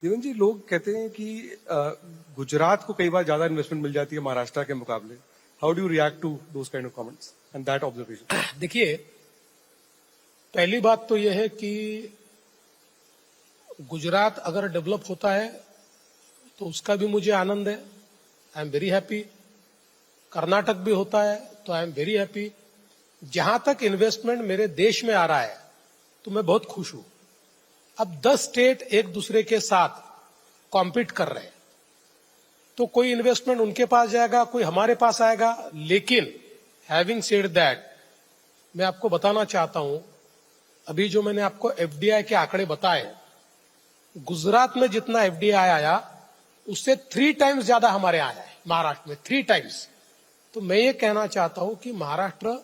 जीवन जी, लोग कहते हैं कि गुजरात को कई बार ज्यादा इन्वेस्टमेंट मिल जाती है महाराष्ट्र के मुकाबले। How do you react to those kind of comments and that observation? देखिए, पहली बात तो यह है कि गुजरात अगर डेवलप होता है तो उसका भी मुझे आनंद है। I am very happy. Karnataka भी होता है तो आई एम वेरी हैप्पी। जहां तक इन्वेस्टमेंट मेरे देश में आ रहा है तो मैं बहुत खुश हूं। अब 10 स्टेट एक दूसरे के साथ कॉम्पीट कर रहे हैं तो कोई इन्वेस्टमेंट उनके पास जाएगा, कोई हमारे पास आएगा। लेकिन हैविंग सेड दैट, मैं आपको बताना चाहता हूं, अभी जो मैंने आपको एफडीआई के आंकड़े बताए, गुजरात में जितना एफडीआई आया उससे 3 टाइम्स ज्यादा हमारे आया है महाराष्ट्र में, 3 टाइम्स। तो मैं ये कहना चाहता हूं कि Maharashtra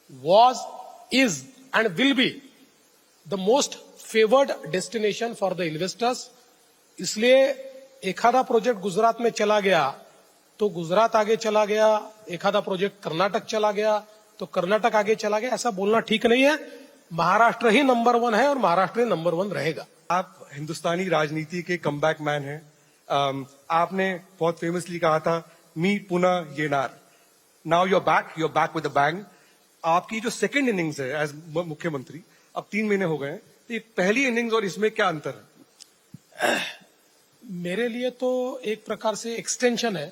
was, is and will be the most favored destination for the investors। इसलिए एखादा प्रोजेक्ट गुजरात में चला गया तो गुजरात आगे चला गया, एखादा प्रोजेक्ट कर्नाटक चला गया तो कर्नाटक आगे चला गया, ऐसा बोलना ठीक नहीं है। महाराष्ट्र ही नंबर 1 है और महाराष्ट्र ही नंबर 1 रहेगा। आप हिंदुस्तानी राजनीति के कमबैक मैन हैं। आपने बहुत फेमसली कहा था, मी पुनः येनार। Now you are back with a bang. आपकी जो सेकंड इनिंग्स है एज मुख्यमंत्री, अब 3 महीने हो गए हैं, तो ये पहली इनिंग्स और इसमें क्या अंतर है? मेरे लिए तो एक प्रकार से एक्सटेंशन है।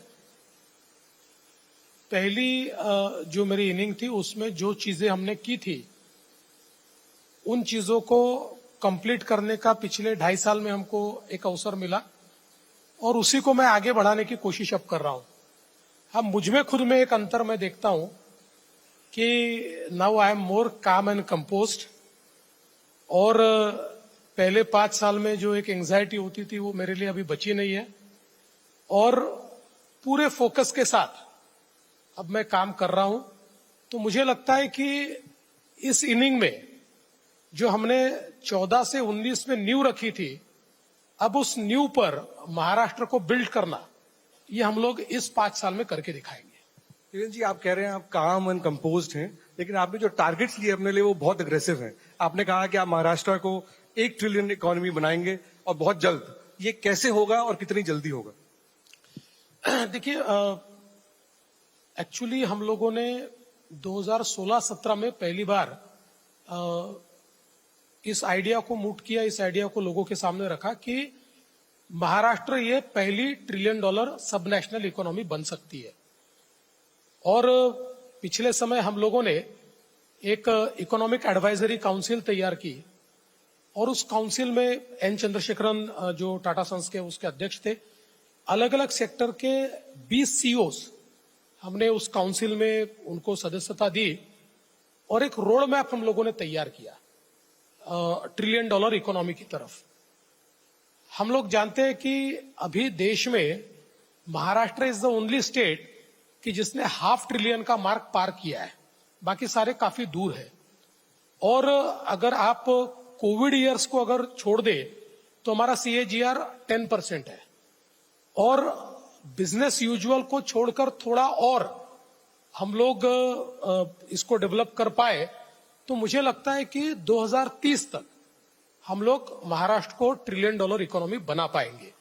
पहली जो मेरी इनिंग थी उसमें जो चीजें हमने की थी उन चीजों को कंप्लीट करने का पिछले 2.5 साल में हमको एक अवसर मिला और उसी को मैं आगे बढ़ाने की कोशिश अब कर रहा हूं। अब मुझ में खुद में एक अंतर मैं देखता हूं कि नाउ आई एम मोर काम एंड कंपोज्ड। और पहले 5 साल में जो एक एंजाइटी होती थी वो मेरे लिए अभी बची नहीं है और पूरे फोकस के साथ अब मैं काम कर रहा हूं। तो मुझे लगता है कि इस इनिंग में जो हमने 14 से 19 में नींव रखी थी, अब उस नींव पर महाराष्ट्र को बिल्ड करना, ये हम लोग इस 5 साल में करके दिखाएंगे। किरण जी, आप कह रहे हैं आप काम एंड कंपोज्ड हैं, लेकिन आपने जो टारगेट्स लिए अपने लिए वो बहुत अग्रेसिव हैं। आपने कहा कि आप महाराष्ट्र को 1 ट्रिलियन इकोनॉमी बनाएंगे और बहुत जल्द। ये कैसे होगा और कितनी जल्दी होगा? देखिए, एक्चुअली हम लोगों ने 2016-17 में पहली बार इस आइडिया को मूट किया, इस आइडिया को लोगों के सामने रखा कि महाराष्ट्र ये पहली $1 ट्रिलियन सब नेशनल इकोनॉमी बन सकती है। और पिछले समय हम लोगों ने एक इकोनॉमिक एडवाइजरी काउंसिल तैयार की और उस काउंसिल में एन चंद्रशेखरन जो टाटा सन्स के उसके अध्यक्ष थे, अलग अलग सेक्टर के 20 सीईओस हमने उस काउंसिल में उनको सदस्यता दी और एक रोड मैप हम लोगों ने तैयार किया $1 ट्रिलियन इकोनॉमी की तरफ। हम लोग जानते हैं कि अभी देश में Maharashtra is the only state कि जिसने $500 बिलियन का मार्क पार किया है, बाकी सारे काफी दूर है। और अगर आप कोविड ईयर्स को अगर छोड़ दे तो हमारा CAGR 10% है और बिजनेस यूजुअल को छोड़कर थोड़ा और हम लोग इसको डेवलप कर पाए तो मुझे लगता है कि 2030 तक हम लोग महाराष्ट्र को $1 ट्रिलियन इकोनॉमी बना पाएंगे।